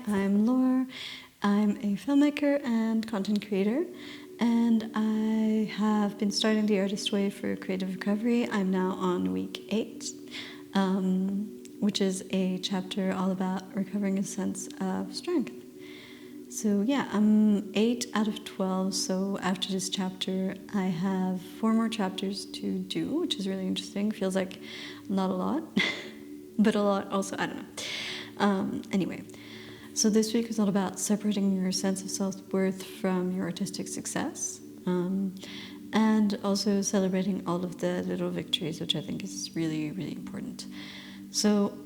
I'm Laura. I'm a filmmaker and content creator, and I have been starting the Artist Way for creative recovery. I'm now on week 8, which is a chapter all about recovering a sense of strength. So yeah, I'm 8 out of 12, so after this chapter I have 4 more chapters to do, which is really interesting. Feels like not a lot, but a lot also, I don't know. Anyway, so this week is all about separating your sense of self-worth from your artistic success, and also celebrating all of the little victories, which I think is really, really important. So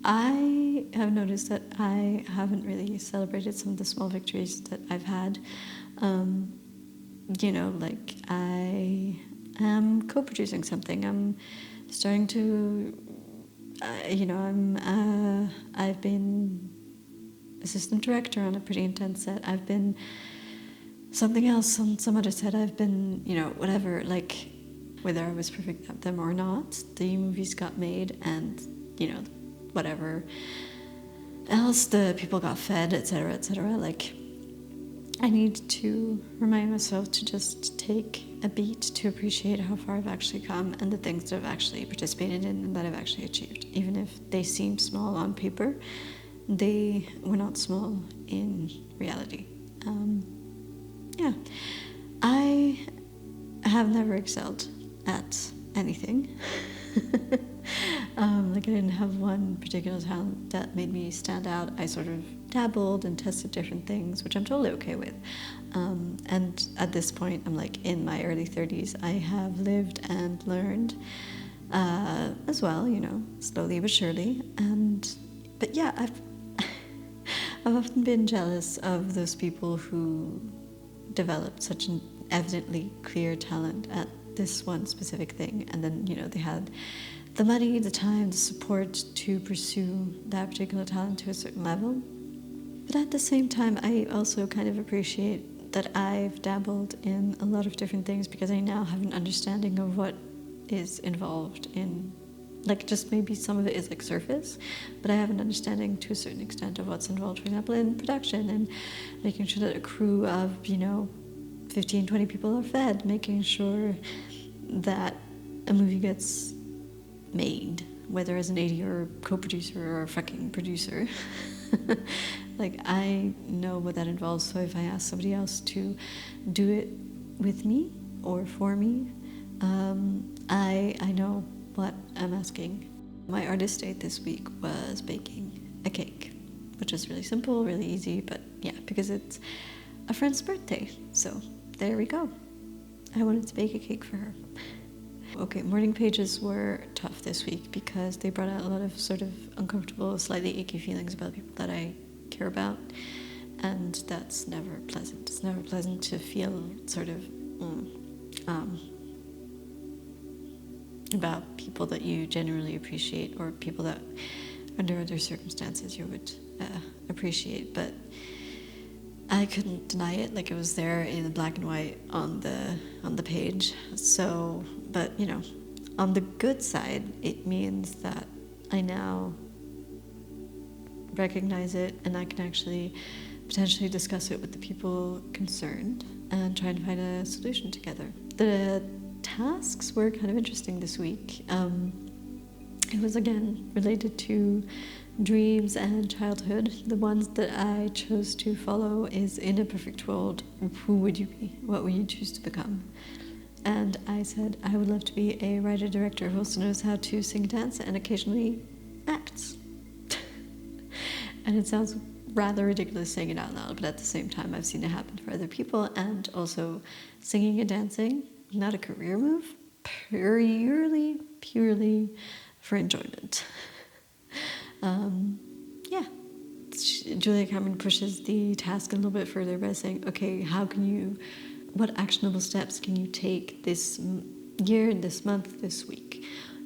I have noticed that I haven't really celebrated some of the small victories that I've had. Like I am co-producing something. I'm starting to, I've been assistant director on a pretty intense set. I've been something else on some other set. I've been, whatever, like whether I was perfect at them or not, the movies got made and, whatever else, the people got fed, etc., etc. Like, I need to remind myself to just take a beat to appreciate how far I've actually come and the things that I've actually participated in and that I've actually achieved. Even if they seem small on paper, they were not small in reality. I have never excelled at anything. I didn't have one particular talent that made me stand out. I sort of dabbled and tested different things, which I'm totally okay with. And at this point, I'm like in my early 30s. I have lived and learned as well, slowly but surely. But yeah, I've often been jealous of those people who developed such an evidently clear talent at this one specific thing, and then they had the money, the time, the support to pursue that particular talent to a certain level. But at the same time, I also kind of appreciate that I've dabbled in a lot of different things because I now have an understanding of what is involved in, just maybe some of it is surface, but I have an understanding to a certain extent of what's involved, for example, in production and making sure that a crew of 15, 20 people are fed, making sure that a movie gets made, whether as an AD or co-producer or a fucking producer. I know what that involves, so if I ask somebody else to do it with me or for me, I know what I'm asking. My artist date this week was baking a cake, which is really simple, really easy, but yeah, because it's a friend's birthday, so there we go. I wanted to bake a cake for her. Okay, morning pages were tough this week because they brought out a lot of sort of uncomfortable, slightly icky feelings about people that I care about, and that's never pleasant. It's never pleasant to feel sort of about people that you genuinely appreciate or people that under other circumstances you would appreciate, but I couldn't deny it. It was there in black and white on the page. So, but on the good side, it means that I now recognize it and I can actually potentially discuss it with the people concerned and try and find a solution together. The tasks were kind of interesting this week. It was again related to dreams and childhood. The ones that I chose to follow is, in a perfect world, who would you be? What would you choose to become? And I said I would love to be a writer-director who also knows how to sing, dance, and occasionally acts. And it sounds rather ridiculous saying it out loud, but at the same time I've seen it happen for other people, and also singing and dancing, not a career move, purely for enjoyment. Julia Cameron pushes the task a little bit further by saying, okay, what actionable steps can you take this year, this month, this week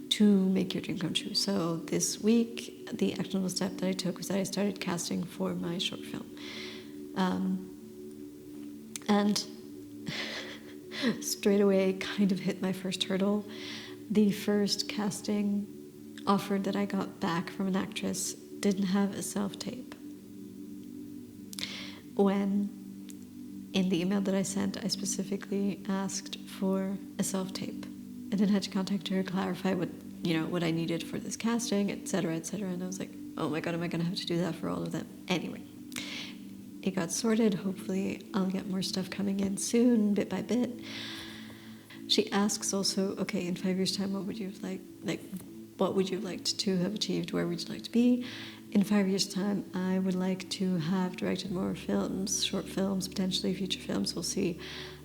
to make your dream come true? So this week, the actionable step that I took was that I started casting for my short film. And straight away kind of hit my first hurdle. The first casting offer that I got back from an actress didn't have a self-tape. When in the email that I sent, I specifically asked for a self-tape. And then had to contact her, clarify what I needed for this casting, etc., etc. And I was like, oh my God, am I going to have to do that for all of them? Anyway, it got sorted. Hopefully I'll get more stuff coming in soon, bit by bit. She asks also, okay, in 5 years' time, what would you like to have achieved? Where would you like to be? In 5 years' time, I would like to have directed more films, short films, potentially feature films, we'll see.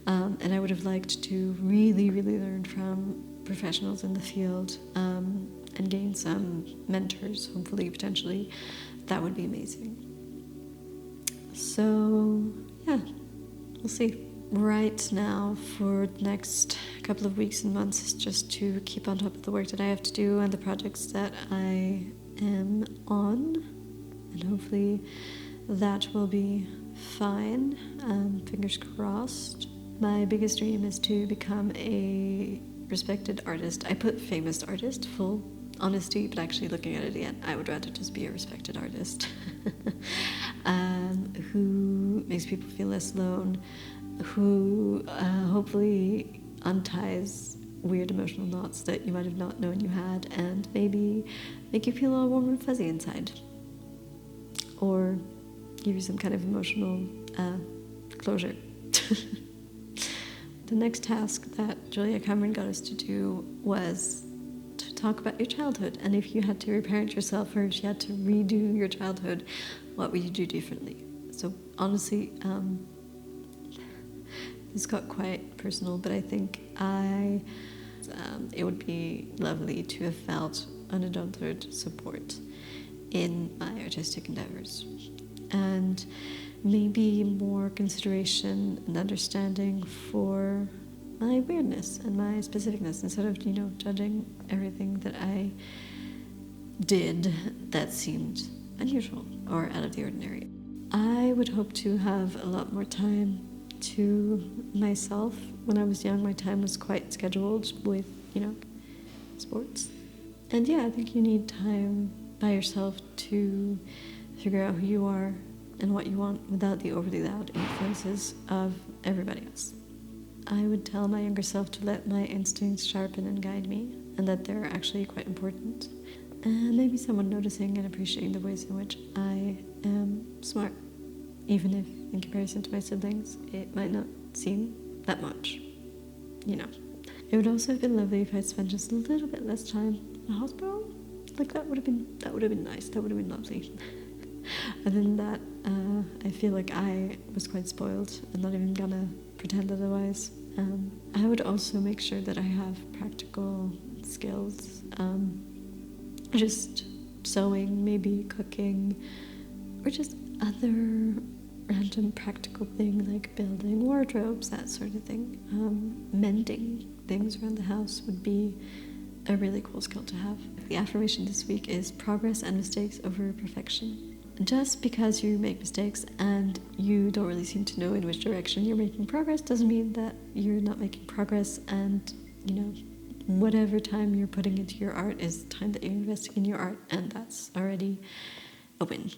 And I would have liked to really, really learn from professionals in the field and gain some mentors, hopefully, potentially. That would be amazing. So, yeah, we'll see. Right now, for the next couple of weeks and months, is just to keep on top of the work that I have to do and the projects that I am on. And hopefully that will be fine. Fingers crossed. My biggest dream is to become a respected artist. I put famous artist, full honesty, but actually looking at it again, I would rather just be a respected artist who makes people feel less alone, who hopefully unties weird emotional knots that you might have not known you had, and maybe make you feel all warm and fuzzy inside, or give you some kind of emotional closure. The next task that Julia Cameron got us to do was to talk about your childhood, and if you had to reparent yourself, or if you had to redo your childhood, what would you do differently? So honestly, this got quite personal, but I think it would be lovely to have felt unadulterated support in my artistic endeavors, and maybe more consideration and understanding for my weirdness and my specificness, instead of judging everything that I did that seemed unusual or out of the ordinary. I would hope to have a lot more time to myself. When I was young, my time was quite scheduled with, sports. And yeah, I think you need time by yourself to figure out who you are and what you want without the overly loud influences of everybody else. I would tell my younger self to let my instincts sharpen and guide me, and that they're actually quite important. And maybe someone noticing and appreciating the ways in which I am smart, even if in comparison to my siblings it might not seem that much. It would also have been lovely if I'd spent just a little bit less time in the hospital. Like that would have been nice. That would have been lovely. Other than that, I feel like I was quite spoiled. I'm not even gonna pretend otherwise. I would also make sure that I have practical skills, just sewing, maybe cooking, or just other random practical thing like building wardrobes, that sort of thing. Mending things around the house would be a really cool skill to have. The affirmation this week is progress and mistakes over perfection. Just because you make mistakes and you don't really seem to know in which direction you're making progress doesn't mean that you're not making progress, and whatever time you're putting into your art is time that you're investing in your art, and that's already a win.